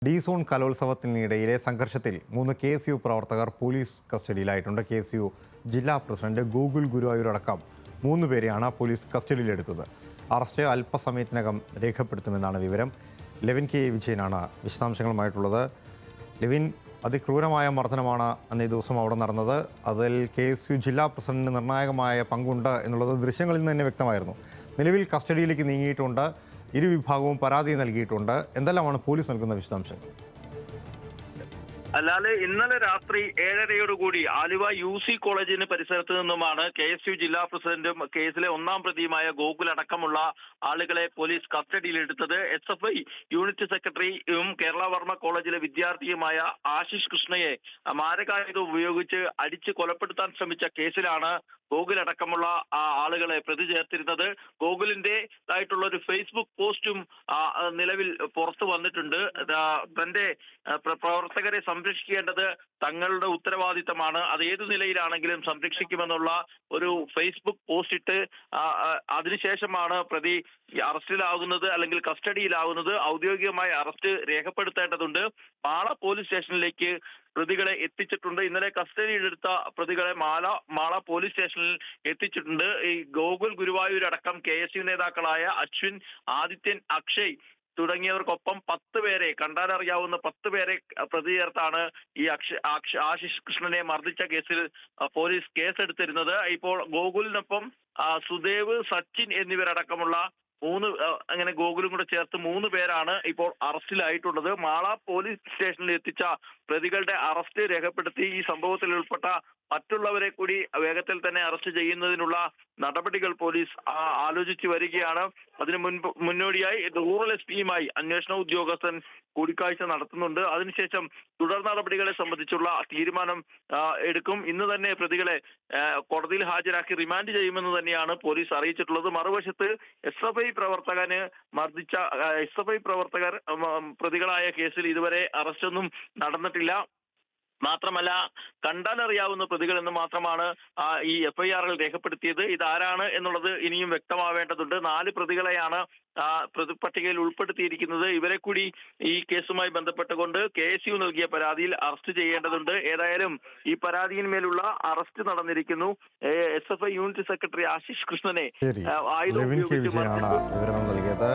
D zone കലോത്സവത്തിനിടയിലെ സംഘർഷത്തിൽ 3 KSU പ്രവർത്തകർ police കസ്റ്റഡിയിലായിട്ടുണ്ട്. KSU ജില്ലാ പ്രസിഡന്റ് ഗോകുൽ ഗുരുവായൂർ അടക്കം 3 പേരെയാണ് പോലീസ് കസ്റ്റഡിയിലെടുത്തത്. അറസ്റ്റ് അല്പസമയത്തിനകം രേഖപ്പെടുത്തുമെന്നാണ് വിവരം. ലെവിൻ കെ വിജയനാണ് വിശദാംശങ്ങളുമായിട്ടുള്ളത്. ലെവിൻ, അതിക്രൂരമായ മർദ്ദനമാണ് അന്നേ ദിവസം അവിടെ നടന്നത്. അതിൽ KSU ജില്ലാ പ്രസിഡന്റിന് നിർണായകമായ പങ്കുണ്ട് എന്നുള്ളത് ദൃശ്യങ്ങളിൽ നിന്ന് തന്നെ വ്യക്തമായിരുന്നു. നിലവിൽ കസ്റ്റഡിയിലേക്ക് നീങ്ങിയിട്ടുണ്ട്. ഇരുവിഭാഗവും പരാതി നൽകിയിട്ടുണ്ട്. എന്തെല്ലാമാണ് പോലീസ് നൽകുന്ന വിശദാംശങ്ങൾ? അല്ലാതെ ഇന്നലെ രാത്രി 7:30യോടുകൂടി ആലുവ UC കോളേജിന് പരിസരത്ത് നിന്നുമാണ് KSU ജില്ലാ പ്രസിഡന്റും കേസിലെ 1-ാം പ്രതിയുമായ ഗോകുൽ അടക്കമുള്ള ആളുകളെ പോലീസ് കസ്റ്റഡിയിലെടുത്തത്. SFI യൂണിറ്റ് സെക്രട്ടറിയും കേരള വർമ്മ കോളേജിലെ വിദ്യാർത്ഥിയുമായ ആശിഷ് കൃഷ്ണയെ മാരകായുധം ഉപയോഗിച്ച് അടിച്ച് കൊലപ്പെടുത്താൻ ശ്രമിച്ച കേസിലാണ് ഗോകുൽ അടക്കമുള്ള ആളുകളെ പ്രതി ചേർത്തിരുന്നത്. ഗോകുലിന്റേതായിട്ടുള്ള ഒരു ഫേസ്ബുക്ക് പോസ്റ്റും നിലവിൽ പുറത്തു വന്നിട്ടുണ്ട്. തന്റെ പ്രവർത്തകരെ സംരക്ഷിക്കേണ്ടത് തങ്ങളുടെ ഉത്തരവാദിത്തമാണ്, അത് ഏതു നിലയിലാണെങ്കിലും സംരക്ഷിക്കുമെന്നുള്ള ഒരു ഫേസ്ബുക്ക് പോസ്റ്റ് ഇട്ട് അതിനുശേഷമാണ് പ്രതി അറസ്റ്റിലാകുന്നത് അല്ലെങ്കിൽ കസ്റ്റഡിയിലാകുന്നത്. ഔദ്യോഗികമായ അറസ്റ്റ് രേഖപ്പെടുത്തേണ്ടതുണ്ട്. മാള പോലീസ് സ്റ്റേഷനിലേക്ക് പ്രതികളെ എത്തിച്ചിട്ടുണ്ട്. ഇന്നലെ കസ്റ്റഡിയിലെടുത്ത പ്രതികളെ മാള പോലീസ് സ്റ്റേഷനിൽ എത്തിച്ചിട്ടുണ്ട്. ഈ ഗോകുൽ ഗുരുവായൂർ അടക്കം KSU നേതാക്കളായ അശ്വിൻ, ആദിത്യൻ, അക്ഷയ് തുടങ്ങിയവർക്കൊപ്പം 10 പേരെ കണ്ടാലറിയാവുന്ന 10 പേരെ പ്രതി ചേർത്താണ് ഈ ആശിഷ് കൃഷ്ണനെ മർദ്ദിച്ച കേസിൽ പോലീസ് കേസെടുത്തിരുന്നത്. ഇപ്പോൾ ഗോകുലിനൊപ്പം സുദേവ്, സച്ചിൻ എന്നിവരടക്കമുള്ള അങ്ങനെ ഗോകുലും കൂടെ ചേർത്ത് 3 പേരാണ് ഇപ്പോൾ അറസ്റ്റിലായിട്ടുള്ളത്. മാള പോലീസ് സ്റ്റേഷനിൽ എത്തിച്ച പ്രതികളുടെ അറസ്റ്റ് രേഖപ്പെടുത്തി ഈ സംഭവത്തിൽ ഉൾപ്പെട്ട മറ്റുള്ളവരെ കൂടി വേഗത്തിൽ തന്നെ അറസ്റ്റ് ചെയ്യുന്നതിനുള്ള നടപടികൾ പോലീസ് ആലോചിച്ചു വരികയാണ്. അതിനു മുന്നോടിയായി റൂറൽ SPയുമായി അന്വേഷണ ഉദ്യോഗസ്ഥൻ കൂടിക്കാഴ്ച നടത്തുന്നുണ്ട്. അതിനുശേഷം തുടർ നടപടികളെ സംബന്ധിച്ചുള്ള തീരുമാനം എടുക്കും. ഇന്ന് തന്നെ പ്രതികളെ കോടതിയിൽ ഹാജരാക്കി റിമാൻഡ് ചെയ്യുമെന്ന് തന്നെയാണ് പോലീസ് അറിയിച്ചിട്ടുള്ളത്. മറുവശത്ത് SFI പ്രവർത്തകർ പ്രതികളായ കേസിൽ ഇതുവരെ അറസ്റ്റൊന്നും നടന്നിട്ടില്ല. മാത്രമല്ല, കണ്ടാലറിയാവുന്ന പ്രതികൾ എന്ന് മാത്രമാണ് ഈ FIRൽ രേഖപ്പെടുത്തിയത്. ഇതാരാണ് എന്നുള്ളത് ഇനിയും വ്യക്തമാവേണ്ടതുണ്ട്. 4 പ്രതികളെയാണ് പ്രതിപട്ടികയിൽ ഉൾപ്പെടുത്തിയിരിക്കുന്നത്. ഇവരെ കൂടി ഈ കേസുമായി ബന്ധപ്പെട്ടുകൊണ്ട് KSU നൽകിയ പരാതിയിൽ അറസ്റ്റ് ചെയ്യേണ്ടതുണ്ട്. ഏതായാലും ഈ പരാതിയിന്മേലുള്ള അറസ്റ്റ് നടന്നിരിക്കുന്നു. SFI യൂണിറ്റ് സെക്രട്ടറി ആശിഷ് കൃഷ്ണനെ വിവരങ്ങൾ നൽകിയത്.